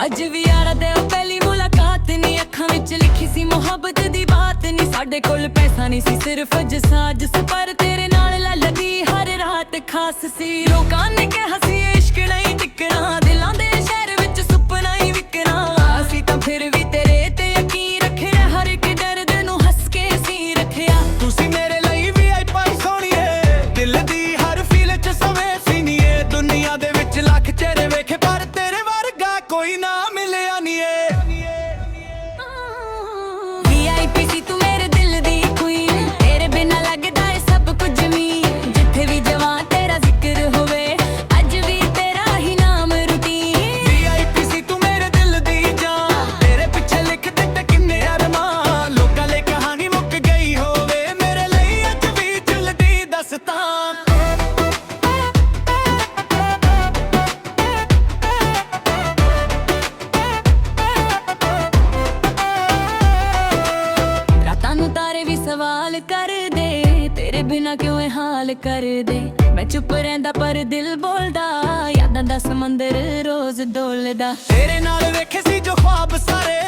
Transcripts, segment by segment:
ਅੱਜ ਵੀ ਯਾਰਾਂ ਦੇ ਉਹ ਪਹਿਲੀ ਮੁਲਾਕਾਤ ਨੀ, ਅੱਖਾਂ ਵਿੱਚ ਲਿਖੀ ਸੀ ਮੁਹੱਬਤ ਦੀ ਬਾਤ ਨੀ। ਸਾਡੇ ਕੋਲ ਪੈਸਾ ਨਹੀਂ ਸੀ ਸਿਰਫ ਜਸਾਜ, ਪਰ ਤੇਰੇ ਨਾਲ ਲੱਗਦੀ ਹਰ ਰਾਤ ਖਾਸ ਸੀ। ਲੋਕਾਂ ਨੇ ਕਿਹਾ ਸੀ ਇਸ਼ਕ ਨਹੀਂ ਟਿਕਣਾ, ਦਿਲਾਂ ਦੇ ਸ਼ਹਿਰ ਵਿੱਚ ਸੁਪਨਾ ਹੀ ਵਿਕਣਾ। ਅਸੀਂ ਤਾਂ ਫਿਰ ਵੀ ਤੇਰੇ ਤੇ ਯਕੀਨ ਰੱਖਿਆ, ਹਰ ਇੱਕ ਦਰਦ ਨੂੰ ਹੱਸ ਕੇ ਸੀ ਰੱਖਿਆ। ਤੁਸੀਂ ਮੇਰੇ ਲਈ ਵੀ ਆਈ ਪਾਈ ਸੋਹਣੀਏ, ਦਿਲ ਦੀ ਹਰ ਫੀਲ ਚ ਸਮੇਂ ਸੀਨੀਏ। ਦੁਨੀਆ ਦੇ ਵਿੱਚ ਲੱਖ ਚਿਹਰੇ ਵੇਖੇ, ਪਰ ਤੇਰੇ ਵਰਗਾ ਕੋਈ ਨਾ ਮਿਲਿਆ ਨੀ ਏ। VIP ਸੀ ਤੂੰ ਮੇਰੇ ਦਿਲ ਦੀ ਕੁਈਨ, ਤੇਰੇ ਬਿਨਾਂ ਲੱਗਦਾ ਏ ਸਭ ਕੁਝ ਮੀ। ਜਿੱਥੇ ਵੀ ਜਾਵਾਂ ਤੇਰਾ ਜ਼ਿਕਰ ਹੋਵੇ, ਅੱਜ ਵੀ ਤੇਰਾ ਹੀ ਨਾਮ ਰੂਟੀਨ। VIP ਸੀ ਤੂੰ ਮੇਰੇ ਦਿਲ ਦੀ ਜਾਨ, ਤੇਰੇ ਪਿੱਛੇ ਲਿਖ ਦਿੱਤੇ ਕਿੰਨੇ ਅਰਮਾਨ। ਲੋਕਾਂ ਲਈ ਕਹਾਣੀ ਮੁੱਕ ਗਈ ਹੋਵੇ, ਮੇਰੇ ਲਈ ਅੱਜ ਵੀ ਚੁੱਲਦੀ ਦਸਤਾਨ। ਰਾਤਾਂ ਨੂੰ ਤਾਰੇ ਵੀ ਸਵਾਲ ਕਰਦੇ, ਤੇਰੇ ਬਿਨਾਂ ਕਿਉਂ ਇਹ ਹਾਲ ਕਰਦੇ। ਮੈਂ ਚੁੱਪ ਰਹਿੰਦਾ ਪਰ ਦਿਲ ਬੋਲਦਾ, ਯਾਦਾਂ ਦਾ ਸਮੁੰਦਰ ਰੋਜ਼ ਡੋਲਦਾ। ਤੇਰੇ ਨਾਲ ਵੇਖੇ ਸੀ ਜੋ ख्वाब ਸਾਰੇ,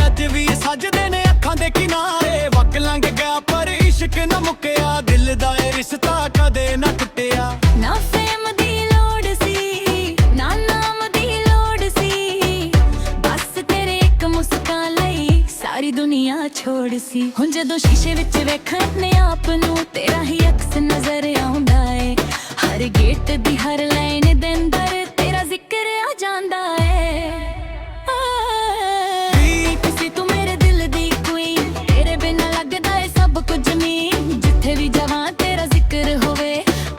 ਅੱਜ ਵੀ ਸੱਜਦੇ ਨੇ ਅੱਖਾਂ ਦੇ ਕਿਨਾਰੇ। ਵਕਤ ਲੰਘ ਗਿਆ ਪਰ ਇਸ਼ਕ ਨਾ ਮੁੱਕਿਆ, ਦਿਲ ਦਾ ਇਹ ਰਿਸ਼ਤਾ ਕਦੇ ਨਾ ਟੁੱਟਿਆ। ਨਾ ਫੇਮ ਦੀ ਲੋੜ ਸੀ, ਨਾ ਨਾਮ ਦੀ ਲੋੜ ਸੀ, ਬਸ ਤੇਰੇ ਇੱਕ ਮੁਸਕਾਨ ਲਈ ਸਾਰੀ ਦੁਨੀਆ ਛੋੜ ਸੀ। ਹੁਣ ਜਦੋਂ ਸ਼ੀਸ਼ੇ ਵਿੱਚ ਵੇਖਾਂ ਆਪਣੇ ਆਪ ਨੂੰ, ਤੇਰਾ ਹੀ ਅਕਸ ਨਜ਼ਰ ਆਉਂਦਾ ਏ। ਹਰ ਗੇਟ ਦੀ ਹਰ ਲਾਈਨ ਦੇ ਅੰਦਰ ਤੇਰਾ ਜ਼ਿਕਰ ਆ ਜਾਂਦਾ ਏ। VIP ਸੀ ਤੂੰ ਮੇਰੇ ਦਿਲ ਦੀ ਕੁਈਨ, ਤੇਰੇ ਬਿਨਾਂ ਲੱਗਦਾ ਏ ਸਭ ਕੁਝ ਮੀ। ਜਿੱਥੇ ਵੀ ਜਾਵਾਂ ਤੇਰਾ ਜ਼ਿਕਰ ਹੋਵੇ,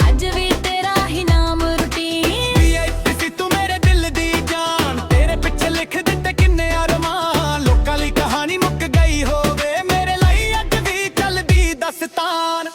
ਅੱਜ ਵੀ ਤੇਰਾ ਹੀ ਨਾਮ ਰੂਟੀਨ। VIP ਸੀ ਤੂੰ ਮੇਰੇ ਦਿਲ ਦੀ ਜਾਨ, ਤੇਰੇ ਪਿੱਛੇ ਲਿਖ ਦਿੱਤੇ ਕਿੰਨੇ ਅਰਮਾਨ। ਲੋਕਾਂ ਲਈ ਕਹਾਣੀ ਮੁੱਕ ਗਈ ਹੋਵੇ, ਮੇਰੇ ਲਈ ਅੱਜ ਵੀ ਚੱਲਦੀ ਦਸਤਾਨ।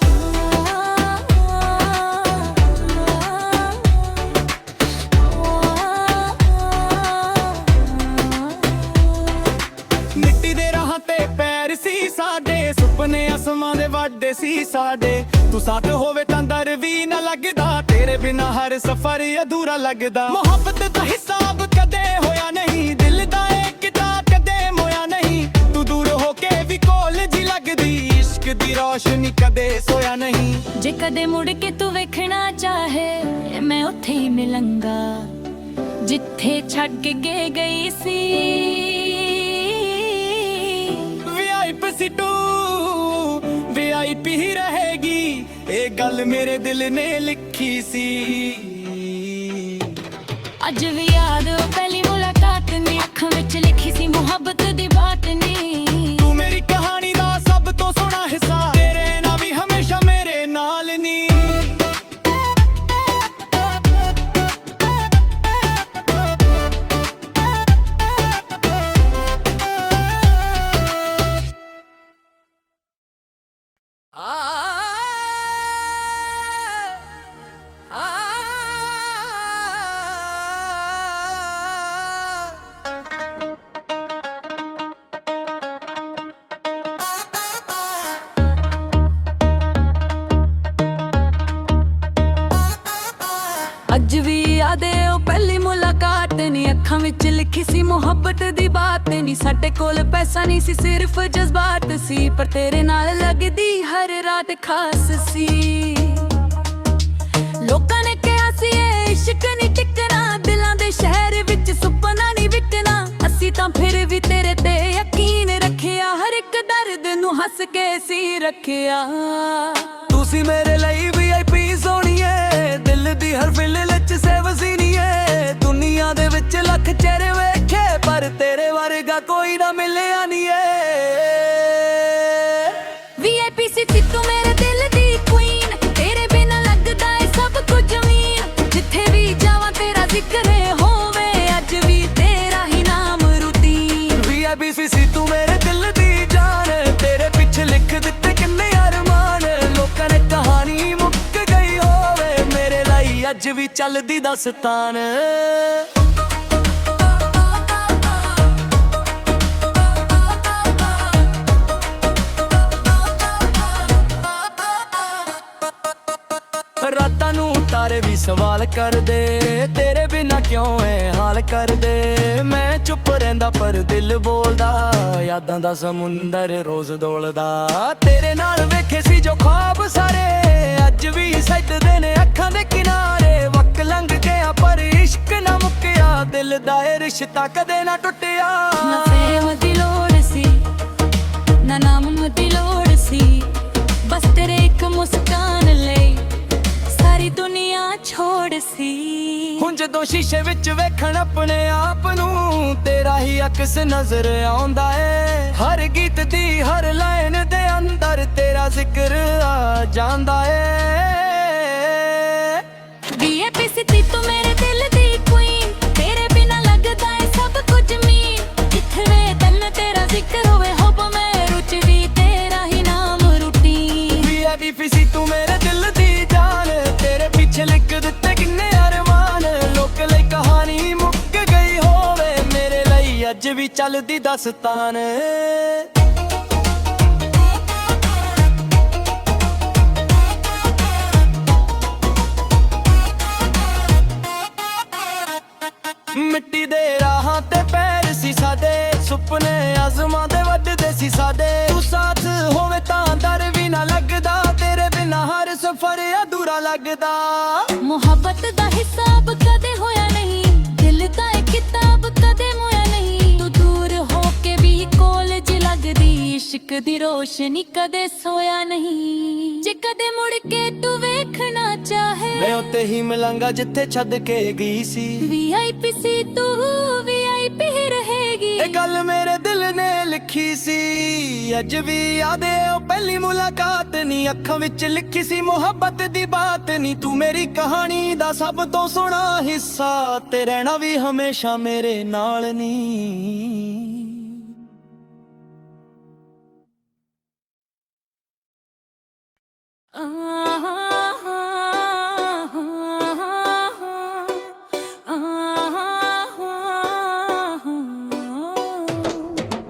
ਮਿੱਟੀ ਦੇ ਰਾਹਾਂ ਤੇ ਪੈਰ ਸੀ ਸਾਡੇ, ਸੁਪਨੇ ਅਸਮਾਂ ਦੇ ਵੱਡੇ ਸੀ ਸਾਡੇ। ਤੂੰ ਸਾਥ ਹੋਵੇ ਤਾਂ ਦਰ ਵੀ ਨਾ ਲੱਗਦਾ, ਤੇਰੇ ਬਿਨਾਂ ਹਰ ਸਫ਼ਰ ਅਧੂਰਾ ਲੱਗਦਾ। ਮੁਹੱਬਤ ਦਾ ਹਿਸਾਬ ਕਦੇ ਹੋਇਆ ਨਹੀਂ, ਦਿਲ ਦਾ ਇਹ ਕਿਤਾਬ ਕਦੇ ਮੋਇਆ ਨਹੀਂ। ਤੂੰ ਦੂਰ ਹੋ ਕੇ ਵੀ ਕੋਲ ਜੀ ਲੱਗਦੀ, ਇਸ਼ਕ ਦੀ ਰੌਸ਼ਨੀ ਕਦੇ ਸੋਇਆ ਨਹੀਂ। ਜੇ ਕਦੇ ਮੁੜ ਕੇ ਤੂੰ ਵੇਖਣਾ ਚਾਹੇ, ਮੈਂ ਉੱਥੇ ਹੀ ਮਿਲਾਂਗਾ ਜਿੱਥੇ ਛੱਡ ਕੇ ਗਈ ਸੀ। VIP ਸੀ ਤੂੰ, VIP ਹੀ ਰਹੇਗੀ, ਇਹ ਗੱਲ ਮੇਰੇ ਦਿਲ ਨੇ ਲਿਖੀ ਸੀ। ਅੱਜ ਵੀ ਯਾਦ ਉਹ ਪਹਿਲੀ ਮੁਲਾਕਾਤ ਨੀ, ਅੱਖਾਂ ਵਿੱਚ ਲਿਖੀ ਸੀ ਮੁਹੱਬਤ ਦੀ ਬਾਤ ਨੀ। ਤੂੰ ਮੇਰੀ ਕਹਾਣੀ ਦਾ ਸਭ ਤੋਂ ਸੋਹਣਾ ਹਿੱਸਾ, ਤੇਰੇ ਨਾਲ ਵੀ ਹਮੇਸ਼ਾ ਮੇਰੇ ਨਾਲ ਨੀ। ਅੱਜ ਵੀ ਯਾਦ ਏ ਉਹ ਪਹਿਲੀ ਮੁਲਾਕਾਤ ਨੀ, ਅੱਖਾਂ ਵਿੱਚ ਲਿਖੀ ਸੀ ਮੁਹੱਬਤ ਦੀ ਬਾਤ ਨੀ। ਸਾਡੇ ਕੋਲ ਪੈਸਾ ਨਹੀਂ ਸੀ ਸਿਰਫ ਜਜ਼ਬਾਤ ਸੀ, ਪਰ ਤੇਰੇ ਨਾਲ ਲੱਗਦੀ ਹਰ ਰਾਤ ਖਾਸ ਸੀ। ਲੋਕਾਂ ਨੇ ਕਿਹਾ ਸੀ ਇਹ ਇਸ਼ਕ ਨਹੀਂ ਟਿਕਣਾ, ਦਿਲਾਂ ਦੇ ਸ਼ਹਿਰ ਵਿੱਚ ਸੁਪਨਾ ਨਹੀਂ ਵਿਕਣਾ। ਅਸੀਂ ਤਾਂ ਫਿਰ ਵੀ ਤੇਰੇ ਤੇ ਯਕੀਨ ਰੱਖਿਆ, ਹਰ ਇੱਕ ਦਰਦ ਨੂੰ ਹੱਸ ਕੇ ਸੀ ਰੱਖਿਆ। ਤੁਸੀਂ ਮੇਰੇ ਲਈ VIP ਸੋਹਣੀਏ, ਦਿਲ ਦੀ ਹਰ ਫਿਲ ਵਿੱਚ ਸੇਵ ਸੀਨੀਏ। ਦੁਨੀਆ ਦੇ ਵਿੱਚ ਲੱਖ ਚਿਹਰੇ ਵੇਖੇ, ਪਰ ਤੇਰੇ ਵਰਗਾ ਕੋਈ ਨਾ ਮਿਲਿਆ ਨੀ ਏ। VIP ਸੀ ਤੂੰ ਮੇਰੇ ਦਿਲ ਦੀ ਕੁਈਨ, ਤੇਰੇ ਬਿਨਾਂ ਲੱਗਦਾ ਏ ਸਭ ਕੁਝ ਮੀਨ। ਜਿੱਥੇ ਵੀ ਜਾਵਾਂ ਤੇਰਾ ਜ਼ਿਕਰ ਹੋਵੇ, ਅੱਜ ਵੀ ਤੇਰਾ ਹੀ ਨਾਮ ਰੂਟੀਨ। VIP ਸੀ ਤੂੰ ਮੇਰੇ ਦਿਲ ਦੀ ਜਾਨ, ਤੇਰੇ ਪਿੱਛੇ ਲਿਖ ਦਿੱਤੇ ਕਿੰਨੇ ਅਰਮਾਨ। ਲੋਕਾਂ ਨੇ ਕਹਾਣੀ ਮੁੱਕ ਗਈ ਹੋਵੇ, ਮੇਰੇ ਲਈ ਅੱਜ ਵੀ ਚੱਲਦੀ ਦਸਤਾਨ। ਰਾਤਾਂ ਨੂੰ ਤਾਰੇ ਵੀ ਸਵਾਲ ਕਰਦੇ ਤੇਰੇ ਬਿਨਾ ਕਿਉਂ ਐ ਹਾਲ ਕਰਦੇ। ਮੈਂ ਚੁੱਪ ਰਹਿੰਦਾ ਪਰ ਦਿਲ ਬੋਲਦਾ, ਯਾਦਾਂ ਦਾ ਸਮੁੰਦਰ ਰੋਜ਼ ਡੋਲਦਾ। ਤੇਰੇ ਨਾਲ ਵੇਖੇ ਸੀ ਜੋ ख्वाब ਸਾਰੇ ਅੱਜ ਵੀ ਸੱਜਦੇ ਨੇ ਅੱਖਾਂ ਦੇ ਕਿਨਾਰੇ। ਵਕਤ ਲੰਘ ਗਿਆ ਪਰ ਇਸ਼ਕ ਨਾ ਮੁੱਕਿਆ, ਦਿਲ ਦਾ ਇਹ ਰਿਸ਼ਤਾ ਕਦੇ ਨਾ ਟੁੱਟਿਆ। ਨਾ ਫੇਮ ਦੀ ਲੋੜ ਸੀ ਨਾ ਨਾਮ ਦੀ ਲੋੜ ਸੀ, ਬਸ ਤੇਰੇ ਇੱਕ ਮੁਸਕਾਨ ਲਈ ਸਾਰੀ ਦੁਨੀਆ ਛੋੜ ਸੀ। ਹੁਣ ਜਦੋਂ ਸ਼ੀਸ਼ੇ ਵਿੱਚ ਵੇਖਣ ਆਪਣੇ ਆਪ ਨੂੰ ਤੇਰਾ ਹੀ ਅਕਸ ਨਜ਼ਰ ਆਉਂਦਾ ਏ। ਹਰ ਗੀਤ ਦੀ ਹਰ ਲਾਈਨ ਦੇ ਅੰਦਰ ਤੇਰਾ ਜ਼ਿਕਰ ਆ ਜਾਂਦਾ ਏ। VIP ਤੂੰ ਮੇਰੇ ਦਿਲ ਦੀ ਕੁਈਨ, ਤੇਰੇ ਬਿਨਾ ਲੱਗਦਾ ਏ ਸਭ ਕੁਝ ਮੀਨ। ਜਿੱਥੇ ਵੇ ਤਨ ਤੇਰਾ ਜ਼ਿਕਰ ਹੋਵੇ ਹੋਬ ਮੈਂ ਰੁਚਦੀ ਤੇਰਾ ਹੀ ਨਾਮ ਰੂਟੀਨ। VIP ਤੂੰ ਮੇਰੇ ਦਿਲ ਦੀ ਜਾਨ, ਤੇਰੇ ਪਿੱਛੇ ਲਿਖ ਦਿੱਤੇ ਕਿੰਨੇ ਅਰਮਾਨ। ਲੋਕ ਲਈ ਕਹਾਣੀ ਮੁੱਕ ਗਈ ਹੋਵੇ, ਮੇਰੇ ਲਈ ਅੱਜ ਵੀ ਚੱਲਦੀ ਦਾਸਤਾਨ। ਮਿੱਟੀ ਦੇ ਰਾਹਾਂ ਤੇ ਪੈਰ ਸੀ ਸਾਡੇ, ਸੁਪਨੇ ਆਜ਼ਮਾਂ ਦੇ ਵੱਧਦੇ ਸੀ ਸਾਡੇ। ਤੂੰ ਸਾਥ ਹੋਵੇ ਤਾਂ ਦਰ ਵੀ ਨਾ ਲੱਗਦਾ, ਤੇਰੇ ਬਿਨਾ ਹਰ ਸਫ਼ਰ ਅਧੂਰਾ ਲੱਗਦਾ। ਮੁਹੱਬਤ ਦਾ ਹਿਸਾਬ ਕਦੇ ਹੋਇਆ ਨਹੀਂ, ਦਿਲ ਦਾ ਇਹ ਕਿਤਾਬ ਕਦੇ ਮੋਇਆ ਨਹੀਂ। ਤੂੰ ਦੂਰ ਹੋ ਕੇ ਵੀ ਕੋਲਜ ਲੱਗਦੀ, ਇਸ਼ਕ ਦੀ ਰੋਸ਼ਨੀ ਕਦੇ ਸੋਇਆ ਨਹੀਂ। ਜੇ ਕਦੇ ਮੁੜ ਕੇ ਤੂੰ ਵੇਖਣਾ ਚਾਹੇ, ਮੈਂ ਉੱਤੇ ਹੀ ਮਿਲਾਂਗਾ ਜਿੱਥੇ ਛੱਡ ਕੇ ਗਈ ਸੀ। VIP ਸੀ ਤੂੰ VIP ਹੀ ਰਹੇਗੀ। ਇਹ ਗੱਲ ਮੇਰੇ ਦਿਲ ਨੇ ਲਿਖੀ ਸੀ, ਅੱਜ ਵੀ ਯਾਦ ਏ ਉਹ ਪਹਿਲੀ ਮੁਲਾਕਾਤ ਨੀ। ਅੱਖਾਂ ਵਿੱਚ ਲਿਖੀ ਸੀ ਮੁਹੱਬਤ ਦੀ ਬਾਤ ਨੀ। ਤੂੰ ਮੇਰੀ ਕਹਾਣੀ ਦਾ ਸਭ ਤੋਂ ਸੋਹਣਾ ਹਿੱਸਾ, ਤੇ ਰਹਿਣਾ ਵੀ ਹਮੇਸ਼ਾ ਮੇਰੇ ਨਾਲ ਨੀ।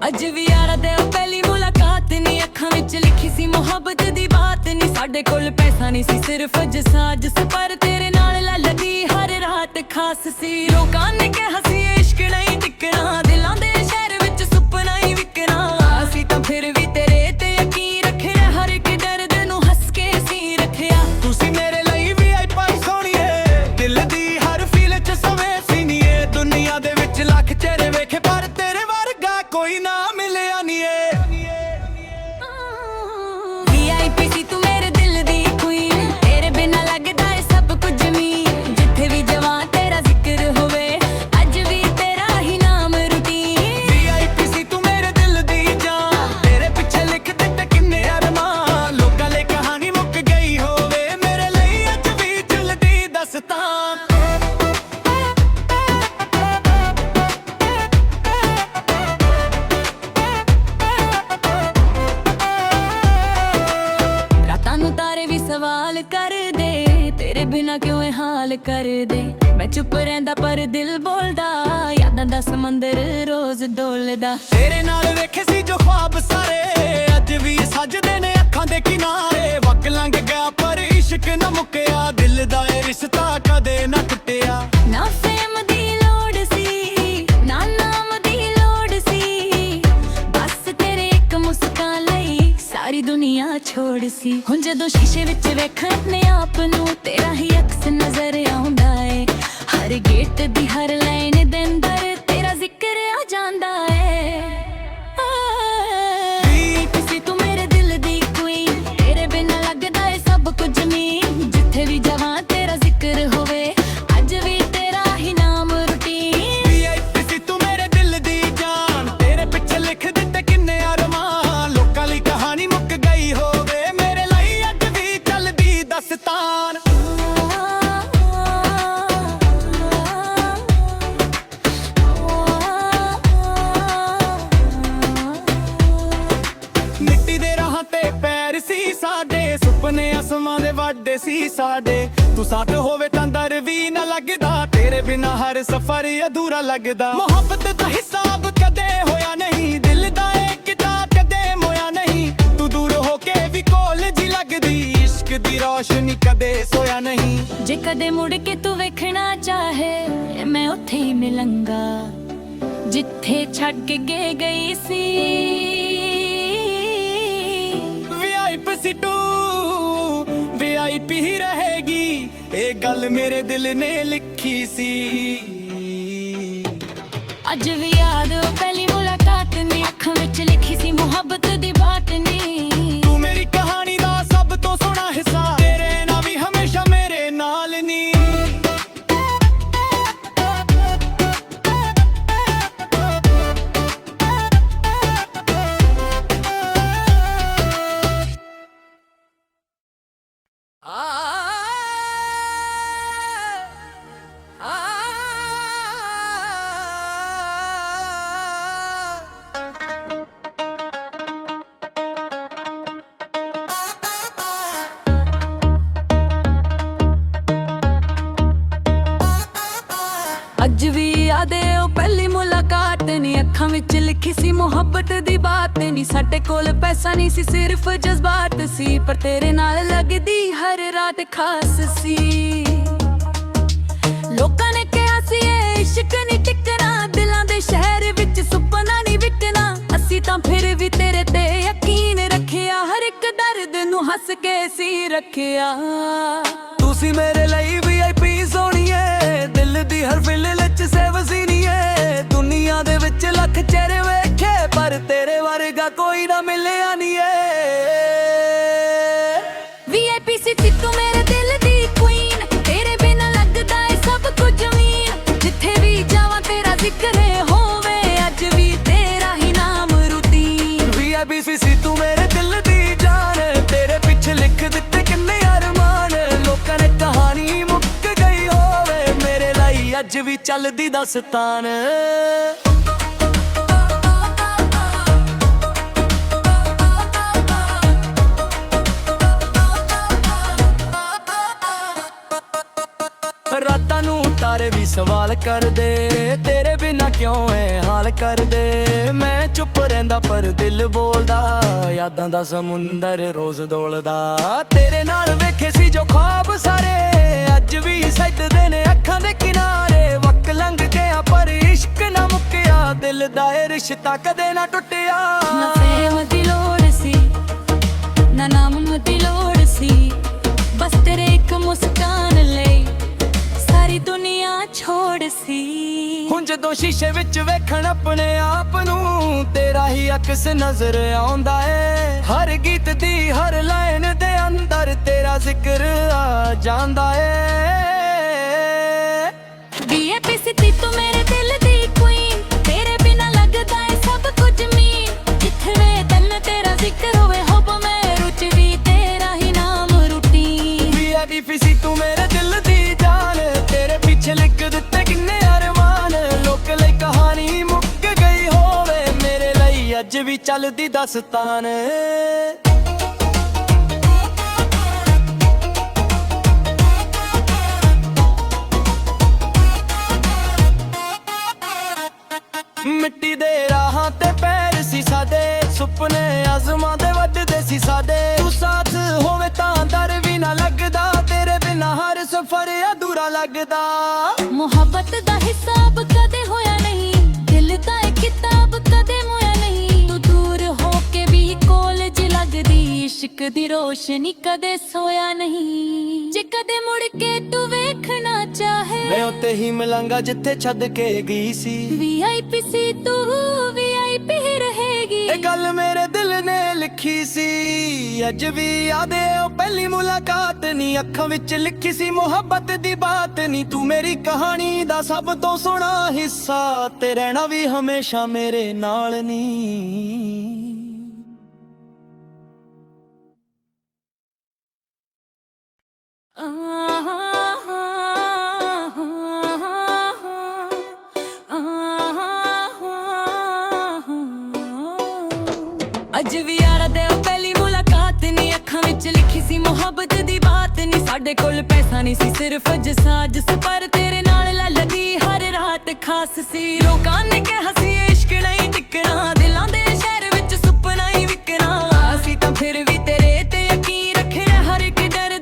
ਅੱਜ ਵੀ ਯਾਰਾਂ ਦੇ ਉਹ ਪਹਿਲੀ ਮੁਲਾਕਾਤ ਨੀ। ਅੱਖਾਂ ਵਿੱਚ ਲਿਖੀ ਸੀ ਮੁਹੱਬਤ ਦੀ ਬਾਤ ਨੀ। ਸਾਡੇ ਕੋਲ ਪੈਸਾ ਨਹੀਂ ਸੀ ਸਿਰਫ ਜਸਾਜ ਸੀ, ਪਰ ਤੇਰੇ ਨਾਲ ਲੱਗਦੀ ਹਰ ਰਾਤ ਖਾਸ ਸੀ। ਲੋਕਾਂ ਨੇ ਕਿਹਾ ਸੀ ਇਸ਼ਕ ਨਹੀਂ ਟਿਕਣਾ, ਦਿਲਾਂ ਦੇ ਸ਼ਹਿਰ ਵਿੱਚ ਸੁਪਨਾ ਹੀ ਵਿਕਣਾ। ਅਸੀਂ ਤਾਂ ਫਿਰ ਵੀ ਤੇਰੇ ਤੇ ਯਕੀਨ ਰੱਖਿਆ, ਹਰ ਇੱਕ ਦਰਦ ਨੂੰ ਹੱਸ ਕੇ ਸੀ ਰੱਖਿਆ। ਤੁਸੀਂ ਮੇਰੇ ਲਈ VIP ਸੋਹਣੀਏ, ਦਿਲ ਦੀ ਹਰ ਫੀਲ ਚ ਸਵੇ ਸੀਨੀਏ। ਦੁਨੀਆ ਦੇ ਵਿੱਚ ਲੱਖ ਚਿਹਰੇ ਵੇਖੇ ਪਰ ਤੇਰੇ ਵਰਗਾ ਕੋਈ ਨਾ ਮਿਲਿਆ ਨੀ ਏ। VIP ਸੀ ਤੂੰ ਮੇਰੇ ਦਿਲ ਦੀ ਕੁਈਨ, ਤੇਰੇ ਬਿਨਾ ਲੱਗਦਾ ਏ ਸਭ ਕੁਝ ਮੀਨ। ਜਿੱਥੇ ਵੀ ਜਵਾਂ ਤੇਰਾ ਜ਼ਿਕਰ ਹੋਵੇ, ਅੱਜ ਵੀ ਤੇਰਾ ਹੀ ਨਾਮ ਰੂਟੀਨ। VIP ਸੀ ਤੂੰ ਮੇਰੇ ਦਿਲ ਦੀ ਜਾਨ, ਤੇਰੇ ਪਿੱਛੇ ਲਿਖ ਦਿੱਤੇ ਕਿੰਨੇ ਅਰਮਾਨ। ਲੋਕਾਂ ਲਈ ਕਹਾਣੀ ਮੁੱਕ ਗਈ ਹੋਵੇ, ਮੇਰੇ ਲਈ ਅੱਜ ਵੀ ਚੱਲਦੀ ਦਾਸਤਾਨ। ਰਾਤਾਂ ਨੂੰ ਤਾਰੇ ਵੀ ਸਵਾਲ ਕਰਦੇ, ਤੇਰੇ ਬਿਨਾ ਕਿਉਂ ਇਹ ਹਾਲ ਕਰਦੇ। ਮੈਂ ਚੁੱਪ ਰਹਿੰਦਾ ਪਰ ਦਿਲ ਬੋਲਦਾ, ਯਾਦਾਂ ਦਾ ਸਮੁੰਦਰ ਰੋਜ਼ ਡੋਲਦਾ। ਤੇਰੇ ਨਾਲ ਵੇਖੇ ਸੀ ਜੋ ख्वाब ਸਾਰੇ ਅੱਜ ਵੀ ਸੱਜਦੇ ਨੇ ਅੱਖਾਂ ਦੇ ਕਿਨਾਰੇ। ਵਕਤ ਲੰਘ ਗਿਆ ਪਰ ਇਸ਼ਕ ਨਾ ਮੁੱਕਿਆ, ਦਿਲ ਦਾ ਇਹ ਰਿਸ਼ਤਾ ਕਦੇ ਨਾ ਟੁੱਟਿਆ। ਨਾ ਫੇਮ ਦੀ ਲੋੜ ਸੀ ਨਾ ਨਾਮ ਦੀ ਲੋੜ ਸੀ, ਬਸ ਤੇਰੇ ਇੱਕ ਮੁਸਕਾਨ ਲਈ ਸਾਰੀ ਦੁਨੀਆ ਛੋੜ ਸੀ। ਹੁਣ ਜਦੋਂ ਸ਼ੀਸ਼ੇ ਵਿੱਚ ਵੇਖਾਂ ਆਪਣੇ ਆਪ ਨੂੰ, ਤੇਰਾ ਹੀ ਅਕਸ ਨਜ਼ਰ ਆਉਂਦਾ ਏ। ਹਰ ਗੀਤ ਦੀ ਹਰ ਲਾਈਨ ਦੇ ਅੰਦਰ ਤੇਰਾ ਜ਼ਿਕਰ ਆ ਜਾਂਦਾ ਏ। VIP ਤੂੰ ਮੇਰੇ ਦਿਲ ਦੀ ਕੁਈਨ, ਤੇਰੇ ਬਿਨਾ ਲੱਗਦਾ ਏ ਸਭ ਕੁਝ ਮੀਨ। ਜਿੱਥੇ ਵੀ ਜਾਵਾਂ ਤੇਰਾ ਜ਼ਿਕਰ ਹੋਵੇ, ਅੱਜ ਵੀ ਤੇਰਾ ਹੀ ਨਾਮ ਰੂਟੀਨ। VIP ਤੂੰ ਮੇਰੇ ਦਿਲ ਦੀ ਜਾਨ, ਤੇਰੇ ਪਿੱਛੇ ਲਿਖ ਦਿੱਤੇ ਕਿੰਨੇ ਅਰਮਾਨ। ਲੋਕਾਂ ਲਈ ਕਹਾਣੀ ਮੁੱਕ ਗਈ ਹੋਵੇ, ਮੇਰੇ ਲਈ ਅੱਜ ਵੀ ਚੱਲਦੀ ਦਾਸਤਾਨ। ਮਿੱਟੀ ਦੇ ਰਾਹਾਂ ਤੇ ਪੈਰ ਸੀ ਸਾਡੇ, ਸੁਪਨੇ ਅਸਮਾਂ ਦੇ ਵੱਡੇ ਸੀ ਸਾਡੇ। ਤੂੰ ਸਾਥ ਹੋਵੇ ਤਾਂ ਦਰ ਵੀ ਨਾ ਲੱਗਦਾ, ਤੇਰੇ ਬਿਨਾ ਹਰ ਸਫ਼ਰ ਅਧੂਰਾ ਲੱਗਦਾ। ਮੁਹੱਬਤ ਦਾ ਹਿਸਾਬ ਕਦੇ ਹੋਇਆ ਨਹੀਂ, ਦਿਲ ਦਾ ਇਹ ਕਿਤਾਬ ਕਦੇ ਮੋਇਆ ਨਹੀਂ। ਤੂੰ ਦੂਰ ਹੋ ਕੇ ਵੀ ਕੋਲ ਜੀ ਲੱਗਦੀ, ਇਸ਼ਕ ਦੀ ਰੌਸ਼ਨੀ ਕਦੇ ਸੋਇਆ ਨਹੀਂ। ਜੇ ਕਦੇ ਮੁੜ ਕੇ ਤੂੰ ਵੇਖਣਾ ਚਾਹੇ ਮੈਂ ਉੱਥੇ ਹੀ ਮਿਲਾਂਗਾ ਜਿੱਥੇ ਛੱਡ ਕੇ ਗਈ ਸੀ। VIP ਸੀਟੂ VIP ਹੀ ਰਹੇਗੀ, ਇਹ ਗੱਲ ਮੇਰੇ ਦਿਲ ਨੇ ਲਿਖੀ ਸੀ। ਅੱਜ ਵੀ ਯਾਦ ਉਹ ਪਹਿਲੀ ਮੁਲਾਕਾਤ ਨੀ, ਅੱਖਾਂ ਵਿੱਚ ਲਿਖੀ ਸੀ ਮੁਹੱਬਤ ਦੀ ਬਾਤ ਨੀ। ਤੂੰ ਮੇਰੀ ਕਹਾਣੀ ਦਾ ਸਭ ਤੋਂ ਸੋਹਣਾ ਹਿੱਸਾ, ਤੇਰੇ ਨਾਲ ਵੀ ਹਮੇਸ਼ਾ ਮੇਰੇ ਨਾਲ ਨੀ। ਅੱਜ ਵੀ ਯਾਦ ਏ ਉਹ ਪਹਿਲੀ ਮੁਲਾਕਾਤ ਨੀ, ਅੱਖਾਂ ਵਿੱਚ ਲਿਖੀ ਸੀ ਮੁਹੱਬਤ ਦੀ ਬਾਤ ਨੀ। ਸਾਡੇ ਕੋਲ ਪੈਸਾ ਨਹੀਂ ਸੀ, ਸਿਰਫ ਜਜ਼ਬਾਤ ਸੀ, ਪਰ ਤੇਰੇ ਨਾਲ ਲੱਗਦੀ ਹਰ ਰਾਤ ਖਾਸ ਸੀ। ਲੋਕਾਂ ਨੇ ਕਿਹਾ ਸੀ ਇਹ ਇਸ਼ਕ ਨਹੀਂ ਟਿਕਣਾ, ਦਿਲਾਂ ਦੇ ਸ਼ਹਿਰ ਵਿੱਚ ਸੁਪਨਾ ਨਹੀਂ ਵਿਕਣਾ। ਅਸੀਂ ਤਾਂ ਫਿਰ ਵੀ ਤੇਰੇ ਤੇ ਯਕੀਨ ਰੱਖਿਆ, ਹਰ ਇੱਕ ਦਰਦ ਨੂੰ ਹੱਸ ਕੇ ਸੀ ਰੱਖਿਆ। ਤੁਸੀਂ ਮੇਰੇ ਲਈ VIP ਸੋਹਣੀਏ, ਦਿਲ ਦੀ ਹਰ ਫਿਲ ਵਿੱਚ ਸੇਵ ਸੀਨੀਏ। ਦੁਨੀਆ ਦੇ ਵਿੱਚ ਲੱਖ ਚਿਹਰੇ ਵੇਖੇ, ਪਰ ਤੇਰੇ ਵਰਗਾ ਕੋਈ ਨਾ ਮਿਲਿਆ ਨੀ ਏ। VIP ਸੀ ਤੂੰ ਮੇਰੇ ਦਿਲ ਦੀ ਕੁਈਨ, ਤੇਰੇ ਬਿਨਾਂ ਲੱਗਦਾ ਏ ਸਭ ਕੁਝ ਜ਼ਮੀਨ। ਜਿੱਥੇ ਵੀ ਜਾਵਾਂ ਤੇਰਾ ਜ਼ਿਕਰ ਹੋਵੇ, ਅੱਜ ਵੀ ਤੇਰਾ ਹੀ ਨਾਮ ਰੂਟੀਨ। VIP ਸੀ ਤੂੰ ਮੇਰੇ ਦਿਲ ਦੀ ਜਾਨ, ਤੇਰੇ ਪਿੱਛੇ ਲਿਖ ਦਿੱਤੇ ਕਿੰਨੇ ਅਰਮਾਨ। ਲੋਕਾਂ ਨੇ ਕਹਾਣੀ ਮੁੱਕ ਗਈ ਹੋਵੇ, ਮੇਰੇ ਲਈ ਅੱਜ ਵੀ ਚੱਲਦੀ ਦਾਸਤਾਨ। ਰਾਤਾਂ ਨੂੰ ਤਾਰੇ ਵੀ ਸਵਾਲ ਕਰਦੇ, ਤੇਰੇ ਬਿਨਾ ਕਿਉਂ ਐ ਹਾਲ ਕਰਦੇ। ਮੈਂ ਚੁੱਪ ਰਹਿੰਦਾ ਪਰ ਦਿਲ ਬੋਲਦਾ, ਯਾਦਾਂ ਦਾ ਸਮੁੰਦਰ ਰੋਜ਼ ਡੋਲਦਾ। ਤੇਰੇ ਨਾਲ ਵੇਖੇ ਸੀ ਜੋ ख्वाब ਸਾਰੇ, ਅੱਜ ਵੀ ਸੱਜਦੇ ਨੇ ਅੱਖਾਂ ਦੇ ਕਿਨਾਰੇ। ਵਕਤ ਲੰਘ ਗਿਆ ਪਰ ਇਸ਼ਕ ਨਾ ਮੁੱਕਿਆ, ਦਿਲ ਦਾ ਇਹ ਰਿਸ਼ਤਾ ਕਦੇ ਨਾ ਟੁੱਟਿਆ। ਨਾ ਫੇਮ ਦੀ ਲੋੜ ਸੀ, ਨਾ ਨਾਮ ਦੀ ਲੋੜ ਸੀ, ਬਸ ਤੇਰੇ ਇੱਕ ਮੁਸਕਾਨ ਲਈ ਸਾਰੀ ਦੁਨੀਆ ਛੋੜ ਸੀ। ਹੁਣ ਜਦੋਂ ਸ਼ੀਸ਼ੇ ਵਿੱਚ ਵੇਖਣ ਆਪਣੇ ਆਪ ਨੂੰ, ਤੇਰਾ ਹੀ ਅਕਸ ਨਜ਼ਰ ਆਉਂਦਾ ਏ। ਹਰ ਗੀਤ ਦੀ ਹਰ ਲਾਈਨ ਦੇ ਅੰਦਰ ਤੇਰਾ ਜ਼ਿਕਰ ਆ ਜਾਂਦਾ ਏ। VIP ਸੀ ਤੂੰ ਮੇਰੇ ਦਿਲ ਦੀ ਕੁਈਨ, ਤੇਰੇ ਬਿਨਾਂ ਲੱਗਦਾ ਏ ਸਭ ਕੁਝ ਜ਼ਮੀਨ। ਜਿੱਥੇ ਵੇ ਤਨ ਤੇਰਾ ਜ਼ਿਕਰ ਹੋਵੇ, ਹੋਬ ਮੈਂ ਰੁਚ ਵੀ ਤੇਰਾ ਹੀ ਨਾਮ ਰੂਟੀਨ। VIP ਸੀ ਤੂੰ ਮੇਰੇ ਦਿਲ ਦੀ ਜਾਨ, ਤੇਰੇ ਪਿੱਛੇ ਲਿਖ ਦਿੱਤੇ ਕਿੰਨੇ ਅਰਮਾਨ। ਲੋਕ ਲਈ ਕਹਾਣੀ ਮੁੱਕ ਗਈ ਹੋਵੇ, ਮੇਰੇ ਲਈ ਅੱਜ ਵੀ ਚੱਲਦੀ ਦਾਸਤਾਨ। ਮਿੱਟੀ ਦੇ ਰਾਹਾਂ ਤੇ ਪੈਰ ਸੀ ਸਾਡੇ, ਸੁਪਨੇ ਆਜ਼ਮਾਂ ਦੇ ਵੱਧਦੇ ਸੀ ਸਾਡੇ। ਤੂੰ ਸਾਥ ਹੋਵੇ ਤਾਂ ਦਰ ਵੀ ਨਾ ਲੱਗਦਾ, ਤੇਰੇ ਬਿਨਾ ਹਰ ਸਫ਼ਰ ਅਧੂਰਾ ਲੱਗਦਾ। ਮੁਹੱਬਤ ਦਾ ਹਿਸਾਬ ਕਦੇ ਹੋਇਆ ਨਹੀਂ, ਦਿਲ ਦਾ ਇਹ ਕਿਤਾਬ ਕਦੇ ਮੋਇਆ ਨਹੀਂ। ਤੂੰ ਦੂਰ ਹੋ ਕੇ ਵੀ ਕੋਲਜ ਲੱਗਦੀ, ਇਸ਼ਕ ਦੀ ਰੋਸ਼ਨੀ ਕਦੇ ਸੋਇਆ ਨਹੀਂ। ਜੇ ਕਦੇ ਮੁੜ ਕੇ ਤੂੰ ਵੇਖਣਾ ਚਾਹੇ, ਮੈਂ ਉੱਥੇ ਹੀ ਮਿਲਾਂਗਾ ਜਿੱਥੇ ਛੱਡ ਕੇ ਗਈ ਸੀ। VIP ਸੀ ਤੂੰ VIP ਹੀ ਰਹੇਗੀ, ਇਹ ਗੱਲ ਮੇਰੇ ਦਿਲ ਨੇ ਲਿਖੀ ਸੀ। ਅੱਜ ਵੀ ਯਾਦ ਏ ਉਹ ਪਹਿਲੀ ਮੁਲਾਕਾਤ ਨੀ, ਅੱਖਾਂ ਵਿੱਚ ਲਿਖੀ ਸੀ ਮੁਹੱਬਤ ਦੀ ਬਾਤ ਨੀ। ਤੂੰ ਮੇਰੀ ਕਹਾਣੀ ਦਾ ਸਭ ਤੋਂ ਸੋਹਣਾ ਹਿੱਸਾ, ਤੇ ਰਹਿਣਾ ਵੀ ਹਮੇਸ਼ਾ ਮੇਰੇ ਨਾਲ ਨੀ। ਅੱਜ ਵੀ ਯਾਰਾਂ ਦੇ ਉਹ ਪਹਿਲੀ ਮੁਲਾਕਾਤ ਨੀ, ਅੱਖਾਂ ਵਿੱਚ ਲਿਖੀ ਸੀ ਮੁਹੱਬਤ ਦੀ ਬਾਤ ਨੀ। ਸਾਡੇ ਕੋਲ ਪੈਸਾ ਨਹੀਂ ਸੀ, ਸਿਰਫ ਜਸਾਜ ਸੀ, ਪਰ ਤੇਰੇ ਨਾਲ ਲੱਗਦੀ ਹਰ ਰਾਤ ਖਾਸ ਸੀ। ਲੋਕਾਂ ਨੇ ਕਿਹਾ ਸੀ ਇਸ਼ਕ ਨਹੀਂ ਟਿਕਣਾ, ਦਿਲਾਂ ਦੇ ਸ਼ਹਿਰ ਵਿੱਚ ਸੁਪਨਾ ਹੀ ਵਿਕਣਾ। ਅਸੀਂ ਤਾਂ ਫਿਰ ਵੀ ਤੇਰੇ ਤੇ ਯਕੀਨ ਰੱਖਿਆ, ਹਰ ਇੱਕ ਡਰ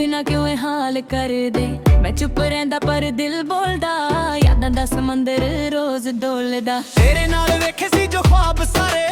ਬਿਨਾ ਕਿਉਂ ਇਹ ਹਾਲ ਕਰਦੇ। ਮੈਂ ਚੁੱਪ ਰਹਿੰਦਾ ਪਰ ਦਿਲ ਬੋਲਦਾ, ਯਾਦਾਂ ਦਾ ਸਮੁੰਦਰ ਰੋਜ਼ ਡੋਲਦਾ। ਤੇਰੇ ਨਾਲ ਵੇਖੇ ਸੀ ਜੋ ख्वाब ਸਾਰੇ,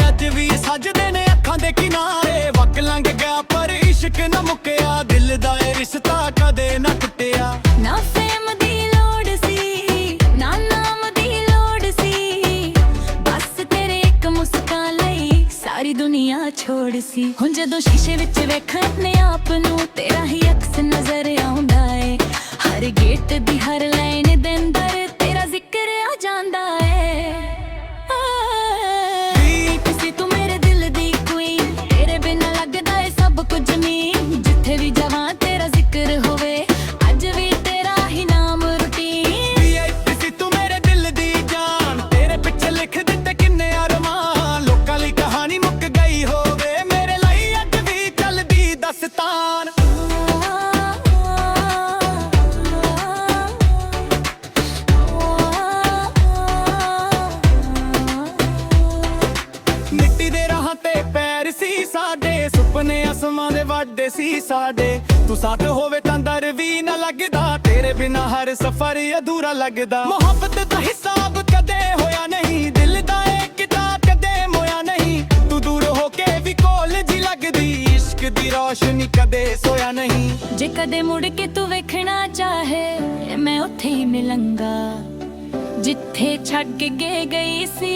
ਅੱਜ ਵੀ ਸੱਜਦੇ ਨੇ ਅੱਖਾਂ ਦੇ ਕਿਨਾਰੇ। ਵਕਤ ਲੰਘ ਗਿਆ ਪਰ ਇਸ਼ਕ ਨਾ ਮੁੱਕਿਆ, ਦਿਲ ਦਾ ਇਹ ਰਿਸ਼ਤਾ ਕਦੇ ਨਾ ਟੁੱਟਿਆ। ਨਾ ਫੇਮ ਦੀ ਲੋੜ ਸੀ, ਨਾ ਨਾਮ ਦੀ ਲੋੜ ਸੀ, ਬਸ ਤੇਰੇ ਇੱਕ ਮੁਸਕਾਨ ਲਈ ਸਾਰੀ ਦੁਨੀਆ ਛੋੜ ਸੀ। ਹੁਣ ਜਦੋਂ ਸ਼ੀਸ਼ੇ ਵਿੱਚ ਵੇਖਾਂ ਆਪਣੇ ਆਪ ਨੂੰ, ਤੇਰਾ ਹੀ ਅਕਸ ਨਜ਼ਰ ਆਉਂਦਾ ਏ। ਹਰ ਗੇਟ ਦੀ ਹਰ ਲਾਈਨ ਦੇ ਅੰਦਰ ਤੇਰਾ ਜ਼ਿਕਰ ਆ ਜਾਂਦਾ ਏ। ਕਿਸੇ ਤੂੰ ਮੇਰੇ ਦਿਲ ਦੀ queen, ਤੇਰੇ ਬਿਨਾ ਲੱਗਦਾ ਏ ਸਭ ਕੁਝ ਨਹੀਂ। ਜਿੱਥੇ ਵੀ ਜਾਵਾਂ ਤੇਰਾ ਜ਼ਿਕਰ ਹੋਵੇ, ਅੱਜ ਵੀ ਤੇਰਾ ਹੀ ਨਾਮ ਰੂਟੀਨ। ਕਿਸੇ ਤੂੰ ਮੇਰੇ ਦਿਲ ਦੀ ਜਾਨ, ਤੇਰੇ ਪਿੱਛੇ ਲਿਖ ਦਿੱਤੇ ਕਿੰਨੇ ਅਰਮਾਨ। ਲੋਕਾਂ ਲਈ ਕਹਾਣੀ ਮੁੱਕ ਗਈ ਹੋਵੇ, ਮੇਰੇ ਲਈ ਅੱਜ ਵੀ ਚੱਲਦੀ ਦਸਤਾਨ। ਮਿੱਟੀ ਦੇ ਰਾਹਾਂ ਤੇ ਪੈਰ ਸੀ ਸਾਡੇ, ਸੁਪਨੇ ਅਸਮਾਂ ਦੇ ਵੱਡੇ ਸੀ ਸਾਡੇ। ਤੂੰ ਸਾਥ ਹੋਵੇ ਤਾਂ ਦਰ ਵੀ ਨਾ ਲੱਗਦਾ, ਤੇਰੇ ਬਿਨਾ ਹਰ ਸਫ਼ਰ ਅਧੂਰਾ ਲੱਗਦਾ। ਮੁਹੱਬਤ ਦਾ ਹਿਸਾਬ ਕਦੇ ਹੋਇਆ ਨਹੀਂ, ਦਿਲ ਦਾ ਇਹ ਕਿਤਾਬ ਕਦੇ ਮੋਇਆ ਨਹੀਂ। ਤੂੰ ਦੂਰ ਹੋ ਕੇ ਵੀ ਕੋਲ ਜੀ ਲੱਗਦੀ, ਇਸ਼ਕ ਦੀ ਰੋਸ਼ਨੀ ਕਦੇ ਸੋਇਆ ਨਹੀਂ। ਜੇ ਕਦੇ ਮੁੜ ਕੇ ਤੂੰ ਵੇਖਣਾ ਚਾਹੇ, ਮੈਂ ਉੱਥੇ ਹੀ ਮਿਲਾਂਗਾ ਜਿੱਥੇ ਛੱਡ ਕੇ ਗਈ ਸੀ।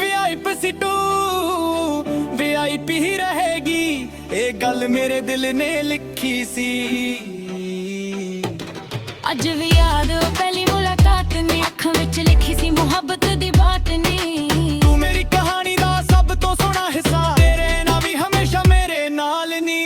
VIP ਸੀਟੂ VIP ਹੀ ਰਹੇਗੀ, ਇਹ ਗੱਲ ਮੇਰੇ ਦਿਲ ਨੇ ਲਿਖੀ ਸੀ। ਅੱਜ ਵੀ ਯਾਦ ਉਹ ਪਹਿਲੀ ਮੁਲਾਕਾਤ ਨੇ, ਅੱਖਾਂ ਵਿੱਚ ਲਿਖੀ ਸੀ ਮੁਹੱਬਤ ਦੀ ਬਾਤ ਨੇ। ਤੂੰ ਮੇਰੀ ਕਹਾਣੀ ਦਾ ਸਭ ਤੋਂ ਸੋਹਣਾ ਹਿੱਸਾ, ਤੇਰੇ ਨਾਲ ਵੀ ਹਮੇਸ਼ਾ ਮੇਰੇ ਨਾਲ ਨੀ।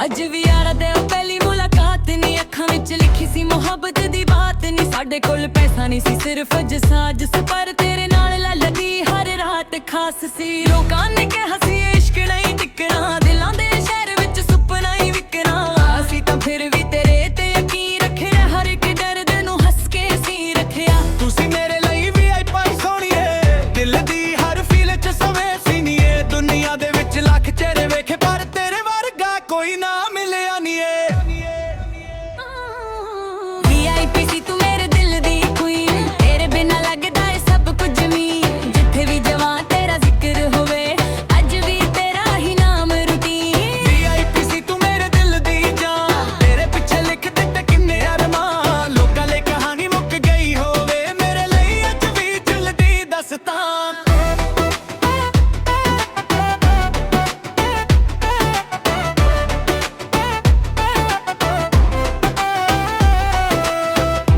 ਅੱਜ ਵੀ ਯਾਰਾਂ ਦੇ ਉਹ ਪਹਿਲੀ ਮੁਲਾਕਾਤ ਨੀ, ਅੱਖਾਂ ਵਿੱਚ ਲਿਖੀ ਸੀ ਮੁਹੱਬਤ ਦੀ ਬਾਤ ਨੀ। ਸਾਡੇ ਕੋਲ ਪੈਸਾ ਨਹੀਂ ਸੀ, ਸਿਰਫ ਜਸਾਜ ਸੀ, ਪਰ ਤੇਰੇ ਨਾਲ ਲੱਗਦੀ ਹਰ ਰਾਤ ਖਾਸ ਸੀ। ਲੋਕਾਂ ਨੇ ਕਿਹਾ ਸੀ ਇਸ਼ਕ ਨਹੀਂ ਟਿਕਣਾ, ਦਿਲਾਂ ਦੇ ਸ਼ਹਿਰ ਵਿੱਚ ਸੁਪਨਾ ਹੀ ਵਿਕਣਾ। ਅਸੀਂ ਤਾਂ ਫਿਰ ਵੀ ਤੇਰੇ ਤੇ ਯਕੀਨ ਰੱਖਿਆ, ਹਰ ਇੱਕ ਦਰਦ ਨੂੰ ਹੱਸ ਕੇ ਸੀ ਰੱਖਿਆ। ਤੁਸੀਂ ਮੇਰੇ ਲਈ VIP ਸੋਹਣੀਏ, ਦਿਲ ਦੀ ਹਰ ਫੀਲ ਚ ਸਵੇ ਸੀਨੀਏ। ਦੁਨੀਆ ਦੇ ਵਿੱਚ ਲੱਖ ਚਿਹਰੇ ਵੇਖੇ, ਪਰ ਤੇਰੇ ਵਰਗਾ ਕੋਈ ਨਾ ਮਿਲਿਆ ਨੀ ਏ। VIP ਸੀ ਤੂੰ ਮੇਰੇ ਦਿਲ ਦੀ queen, ਤੇਰੇ ਬਿਨਾ ਲੱਗਦਾ ਏ ਸਭ ਕੁਝ ਨਹੀਂ। ਜਿੱਥੇ ਵੀ ਜਾਵਾਂ ਤੇਰਾ ਜ਼ਿਕਰ ਹੋਵੇ, ਅੱਜ ਵੀ ਤੇਰਾ ਹੀ ਨਾਮ ਰੂਟੀਨ। VIP ਸੀ ਤੂੰ ਮੇਰੇ ਦਿਲ ਦੀ ਜਾਨ, ਤੇਰੇ ਪਿੱਛੇ ਲਿਖ ਦਿੱਤੇ ਕਿੰਨੇ ਅਰਮਾਨ। ਲੋਕਾਂ ਲਈ ਕਹਾਣੀ ਮੁੱਕ ਗਈ ਹੋਵੇ, ਮੇਰੇ ਲਈ ਅੱਜ ਵੀ ਚੱਲਦੀ ਦਸਤਾਨ।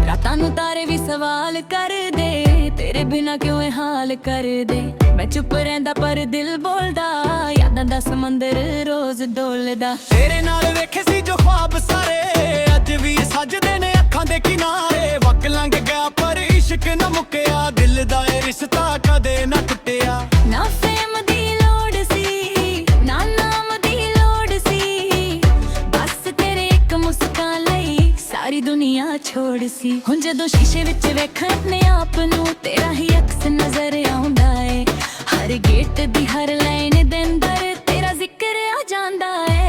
ਰਾਤਾਂ ਨੂੰ ਤਾਰੇ ਵੀ ਸਵਾਲ ਕਰਦੇ, ਤੇਰੇ ਬਿਨਾ ਕਿਉਂ ਇਹ ਹਾਲ ਕਰਦੇ। ਮੈਂ ਚੁੱਪ ਰਹਿੰਦਾ ਪਰ ਦਿਲ ਬੋਲਦਾ, ਯਾਦਾਂ ਦਾ ਸਮੁੰਦਰ ਰੋਜ਼ ਡੋਲਦਾ। ਤੇਰੇ ਨਾਲ ਵੇਖੇ ਸੀ ਜੋ ख्वाब ਸਾਰੇ, ਅੱਜ ਵੀ ਸੱਜਦੇ ਨੇ ਅੱਖਾਂ ਦੇ ਕਿਨਾਰੇ। ਵਕਤ ਲੰਘ ਗਿਆ ਪਰ ਇਸ਼ਕ ਨਾ ਮੁੱਕਿਆ, ਦਿਲ ਦਾ ਇਹ ਰਿਸ਼ਤਾ ਕਦੇ ਨਾ ਟੁੱਟਿਆ। ਨਾ ਫੇਮ ਦੀ ਲੋੜ ਸੀ, ਨਾ ਨਾਮ ਦੀ ਲੋੜ ਸੀ, ਬਸ ਤੇਰੇ ਇੱਕ ਮੁਸਕਾਨ ਲਈ ਸਾਰੀ ਦੁਨੀਆ ਛੋੜ ਸੀ। ਹੁਣ ਜਦੋਂ ਸ਼ੀਸ਼ੇ ਵਿੱਚ ਵੇਖਾਂ ਆਪਣੇ ਆਪ ਨੂੰ, ਤੇਰਾ ਹੀ ਅਕਸ ਨਜ਼ਰ ਆਉਂਦਾ ਏ। ਹਰ ਗੇਟ ਦੀ ਹਰ ਲਾਈਨ ਦੇ ਅੰਦਰ ਤੇਰਾ ਜ਼ਿਕਰ ਆ ਜਾਂਦਾ ਏ।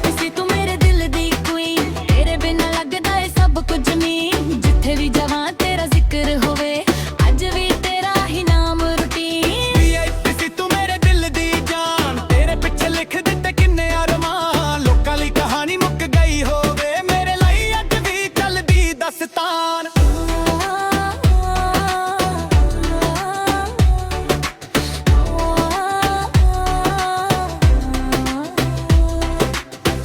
ਕਿਸੇ ਤੂੰ ਮੇਰੇ ਦਿਲ ਦੀ queen, ਤੇਰੇ ਬਿਨਾ ਲੱਗਦਾ ਏ ਸਭ ਕੁਝ ਨਹੀਂ। ਜਿੱਥੇ ਵੀ ਜਾਵਾਂ ਤੇਰਾ ਜ਼ਿਕਰ ਹੋਵੇ, ਅੱਜ ਵੀ ਤੇਰਾ ਹੀ ਨਾਮ ਰੂਟੀਨ। VIP ਸੀ ਤੂੰ ਮੇਰੇ ਦਿਲ ਦੀ ਜਾਨ, ਤੇਰੇ ਪਿੱਛੇ ਲਿਖ ਦਿੱਤੇ ਕਿੰਨੇ ਅਰਮਾਨ। ਲੋਕਾਂ ਲਈ ਕਹਾਣੀ ਮੁੱਕ ਗਈ ਹੋਵੇ, ਮੇਰੇ ਲਈ ਅੱਜ ਵੀ ਚੱਲਦੀ ਦਸਤਾਨ।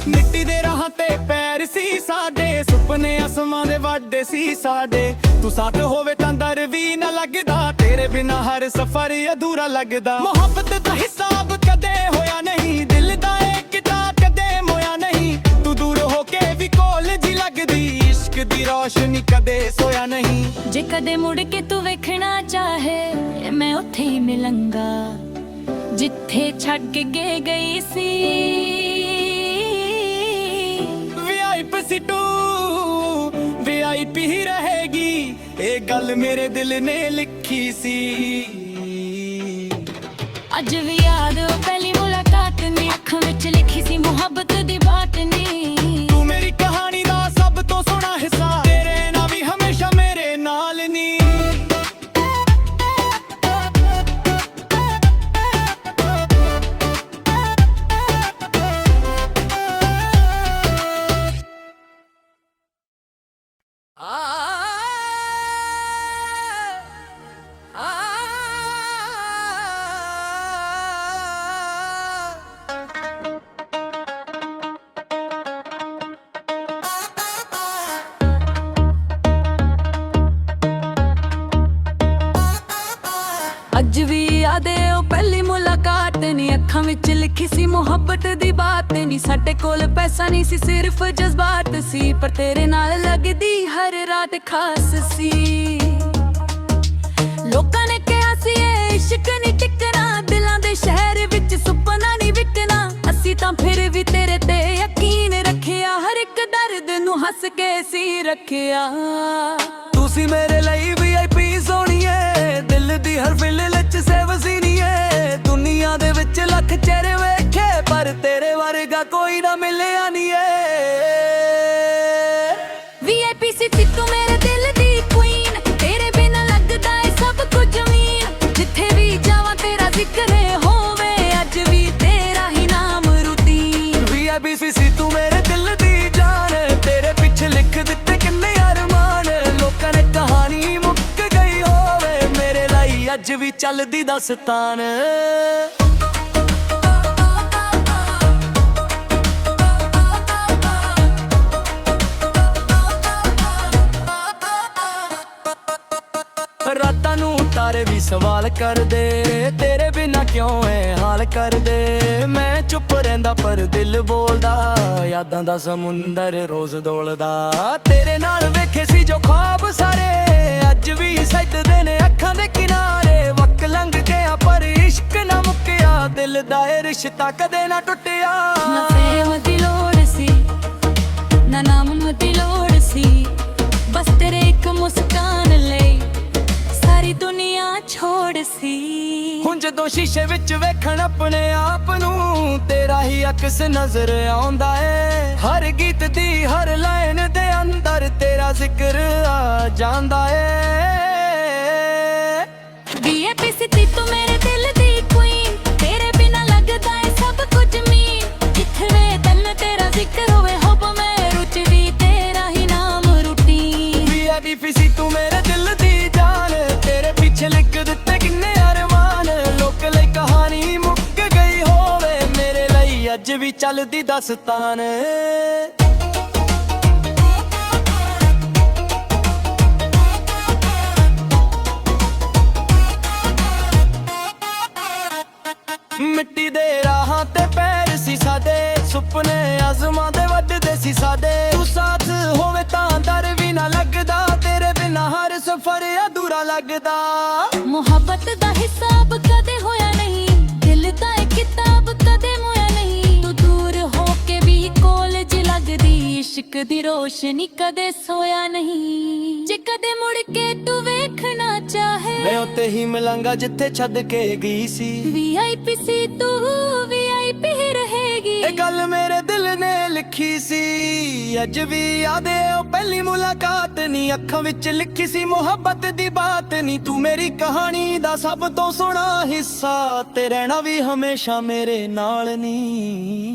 ਮਿੱਟੀ ਦੇ ਰਾਹਾਂ ਤੇ ਪੈਰ ਸੀ ਸਾਡੇ, ਸੁਪਨੇ ਅਸਮਾਂ ਦੇ ਵੱਡੇ ਸੀ ਸਾਡੇ। ਤੂੰ ਸਾਥ ਹੋਵੇ ਤਾਂ ਦਰ ਵੀ ਨਾ ਲੱਗਦਾ, ਤੇਰੇ ਬਿਨਾ ਹਰ ਸਫ਼ਰ ਅਧੂਰਾ ਲੱਗਦਾ। ਮੁਹੱਬਤ ਦਾ ਹਿਸਾਬ ਕਦੇ ਹੋਇਆ ਨਹੀਂ, ਦਿਲ ਦਾ ਇਹ ਕਿਤਾਬ ਕਦੇ ਮੋਇਆ ਨਹੀਂ। ਤੂੰ ਦੂਰ ਹੋ ਕੇ ਵੀ ਕੋਲ ਜੀ ਲੱਗਦੀ, ਇਸ਼ਕ ਦੀ ਰੋਸ਼ਨੀ ਕਦੇ ਸੋਇਆ ਨਹੀਂ। ਕਦੇ ਮੁੜ ਕੇ ਤੂੰ ਵੇਖਣਾ ਚਾਹੇ ਮੈਂ ਉੱਥੇ ਹੀ ਮਿਲਾਂਗਾ ਜਿੱਥੇ ਛੱਡ ਕੇ ਗਈ ਸੀ। VIP ਸੀਟੂ VIP ਹੀ ਰਹੇਗੀ, ਇਹ ਗੱਲ ਮੇਰੇ ਦਿਲ ਨੇ ਲਿਖੀ ਸੀ। ਅੱਜ ਵੀ ਯਾਦ ਉਹ ਪਹਿਲੀ ਮੁਲਾਕਾਤ ਨੀ, ਅੱਖਾਂ ਵਿੱਚ ਲਿਖੀ ਸੀ ਮੁਹੱਬਤ ਦੀ ਬਾਤ ਨੀ। ਤੂੰ ਮੇਰੀ ਕਹਾਣੀ ਦਾ ਸਭ ਤੋਂ ਸੋਹਣਾ ਹਿੱਸਾ, ਤੇਰੇ ਨਾਲ ਵੀ ਹਮੇਸ਼ਾ ਮੇਰੇ ਨਾਲ ਨੀ। ਅੱਜ ਵੀ ਯਾਦ ਏ ਉਹ ਪਹਿਲੀ ਮੁਲਾਕਾਤ ਨੀ, ਅੱਖਾਂ ਵਿੱਚ ਲਿਖੀ ਸੀ ਮੁਹੱਬਤ ਦੀ ਬਾਤ ਨੀ। ਸਾਡੇ ਕੋਲ ਪੈਸਾ ਨਹੀਂ ਸੀ, ਸਿਰਫ ਜਜ਼ਬਾਤ ਸੀ, ਪਰ ਤੇਰੇ ਨਾਲ ਲੱਗਦੀ ਹਰ ਰਾਤ ਖਾਸ ਸੀ। ਲੋਕਾਂ ਨੇ ਕਿਹਾ ਸੀ ਇਹ ਇਸ਼ਕ ਨਹੀਂ ਟਿਕਣਾ, ਦਿਲਾਂ ਦੇ ਸ਼ਹਿਰ ਵਿੱਚ ਸੁਪਨਾ ਨਹੀਂ ਵਿਕਣਾ। ਅਸੀਂ ਤਾਂ ਫਿਰ ਵੀ ਤੇਰੇ ਤੇ ਯਕੀਨ ਰੱਖਿਆ, ਹਰ ਇੱਕ ਦਰਦ ਨੂੰ ਹੱਸ ਕੇ ਸੀ ਰੱਖਿਆ। ਤੁਸੀਂ ਮੇਰੇ ਲਈ VIP ਸੋਹਣੀਏ, ਦਿਲ ਦੀ ਹਰ ਫਿਲ ਵਿੱਚ ਸੇਵਸੀ ਨੀ ਏ। ਦੁਨੀਆ ਦੇ ਵਿੱਚ ਲੱਖ ਚਿਹਰੇ ਵੇਖੇ, ਪਰ ਤੇਰੇ ਵਰਗਾ ਕੋਈ ਨਾ ਮਿਲਿਆ ਨੀ ਏ। VIP ਸੀ ਤੂੰ ਮੇਰੇ ਦਿਲ ਦੀ ਕੁਈਨ, ਤੇਰੇ ਬਿਨਾਂ ਲੱਗਦਾ ਏ ਸਭ ਕੁਝ ਜ਼ਮੀਨ। ਜਿੱਥੇ ਵੀ ਜਾਵਾਂ ਤੇਰਾ ਜ਼ਿਕਰ ਹੋਵੇ, ਅੱਜ ਵੀ ਤੇਰਾ ਹੀ ਨਾਮ ਰੂਟੀਨ। VIP ਸੀ ਤੂੰ ਮੇਰੇ ਦਿਲ ਦੀ ਜਾਨ, ਤੇਰੇ ਪਿੱਛੇ ਲਿਖ ਦਿੱਤੇ ਕਿੰਨੇ ਅਰਮਾਨ। ਲੋਕਾਂ ਨੇ ਕਹਾਣੀ ਮੁੱਕ ਗਈ ਹੋਵੇ, ਮੇਰੇ ਲਈ ਅੱਜ ਵੀ ਚੱਲਦੀ ਦਾਸਤਾਨ। ਰਾਤਾਂ ਨੂੰ ਤਾਰੇ ਵੀ ਸਵਾਲ ਕਰਦੇ, ਤੇਰੇ ਬਿਨਾ ਕਿਉਂ ਐ ਹਾਲ ਕਰਦੇ। ਮੈਂ ਚੁੱਪ ਰਹਿੰਦਾ ਪਰ ਦਿਲ ਬੋਲਦਾ, ਯਾਦਾਂ ਦਾ ਸਮੁੰਦਰ ਰੋਜ਼ ਡੋਲਦਾ। ਤੇਰੇ ਨਾਲ ਵੇਖੇ ਸੀ ਜੋ ख्वाब ਸਾਰੇ, ਅੱਜ ਵੀ ਸੱਜਦੇ ਨੇ ਅੱਖਾਂ ਦੇ ਕਿਨਾਰੇ। ਵਕਤ ਲੰਘ ਗਿਆ ਪਰ ਇਸ਼ਕ ਨਾ ਮੁੱਕਿਆ, ਦਿਲ ਦਾ ਇਹ ਰਿਸ਼ਤਾ ਕਦੇ ਨਾ ਟੁੱਟਿਆ। ਨਾ ਫੇਮ ਦੀ ਲੋੜ ਸੀ, ਨਾ ਨਾਮ ਦੀ ਲੋੜ ਸੀ, ਬਸ ਤੇਰੇ ਇੱਕ ਮੁਸਕਾਨ ਲਈ ਸਾਰੀ ਦੁਨੀਆ ਛੋੜ ਸੀ। ਹੁਣ ਜਦੋਂ ਸ਼ੀਸ਼ੇ ਵਿੱਚ ਵੇਖਣ ਆਪਣੇ ਆਪ ਨੂੰ, ਤੇਰਾ ਹੀ ਅਕਸ ਨਜ਼ਰ ਆਉਂਦਾ ਏ। ਹਰ ਗੀਤ ਦੀ ਹਰ ਲਾਈਨ ਦੇ ਅੰਦਰ ਤੇਰਾ ਜ਼ਿਕਰ ਆ ਜਾਂਦਾ ਏ। VIP ਸੀ ਤੂੰ ਮੇਰੇ ਦਿਲ ਦੀ ਕੁਈਨ, ਤੇਰੇ ਬਿਨਾਂ ਲੱਗਦਾ ਏ ਸਭ ਕੁਝ ਜ਼ਮੀਨ। ਜਿੱਥੇ ਵੇ ਦਿਲ ਤੇਰਾ ਜ਼ਿਕਰ ਹੋਵੇ, ਹੋਬ ਮੈਂ ਰੁਚਦੀ ਤੇਰਾ ਹੀ ਨਾਮ ਰੂਟੀਨ। VIP ਸੀ ਤੂੰ ਮੇਰੇ ਦਿਲ ਦੀ ਜਾਨ, ਤੇਰੇ ਪਿੱਛੇ ਲਿਖ ਦਿੱਤੇ ਕਿੰਨੇ ਅਰਮਾਨ। ਲੋਕ ਲਈ ਕਹਾਣੀ ਮੁੱਕ ਗਈ ਹੋਵੇ, ਮੇਰੇ ਲਈ ਅੱਜ ਵੀ ਚੱਲਦੀ ਦਾਸਤਾਨ। ਮਿੱਟੀ ਦੇ ਰਾਹਾਂ ਤੇ ਪੈਰ ਸੀ ਸਾਡੇ, ਸੁਪਨੇ ਆਜ਼ਮਾਂ ਦੇ ਵੱਧਦੇ ਸੀ ਸਾਡੇ। ਤੂੰ ਸਾਥ ਹੋਵੇ ਤਾਂ ਦਰ ਵੀ ਨਾ ਲੱਗਦਾ, ਤੇਰੇ ਬਿਨਾਂ ਹਰ ਸਫ਼ਰ ਅਧੂਰਾ ਲੱਗਦਾ। ਮੁਹੱਬਤ ਦਾ ਹਿਸਾਬ ਕਦੇ ਹੋਇਆ ਨਹੀਂ, ਦਿਲ ਦਾ ਇਹ ਕਿਤਾਬ ਕਦੇ ਮੋਇਆ ਨਹੀਂ। ਤੂੰ ਦੂਰ ਹੋ ਕੇ ਵੀ ਕੋਲਜ ਲੱਗਦੀ, ਇਸ਼ਕ ਦੀ ਰੋਸ਼ਨੀ ਕਦੇ ਸੋਇਆ ਨਹੀਂ। ਜੇ ਕਦੇ ਮੁੜ ਕੇ ਤੂੰ ਵੇਖਣਾ ਚਾਹੇ, ਮੈਂ ਉੱਥੇ ਹੀ ਮਿਲਾਂਗਾ ਜਿੱਥੇ ਛੱਡ ਕੇ ਗਈ ਸੀ। VIP ਸੀ ਤੂੰ VIP ਹੀ ਰਹੇਗੀ, ਇਹ ਗੱਲ ਮੇਰੇ ਦਿਲ ਨੇ ਲਿਖੀ ਸੀ। ਅੱਜ ਵੀ ਯਾਦ ਏ ਉਹ ਪਹਿਲੀ ਮੁਲਾਕਾਤ ਨੀ, ਅੱਖਾਂ ਵਿੱਚ ਲਿਖੀ ਸੀ ਮੁਹੱਬਤ ਦੀ ਬਾਤ ਨੀ। ਤੂੰ ਮੇਰੀ ਕਹਾਣੀ ਦਾ ਸਭ ਤੋਂ ਸੋਹਣਾ ਹਿੱਸਾ, ਤੇ ਰਹਿਣਾ ਵੀ ਹਮੇਸ਼ਾ ਮੇਰੇ ਨਾਲ ਨੀ।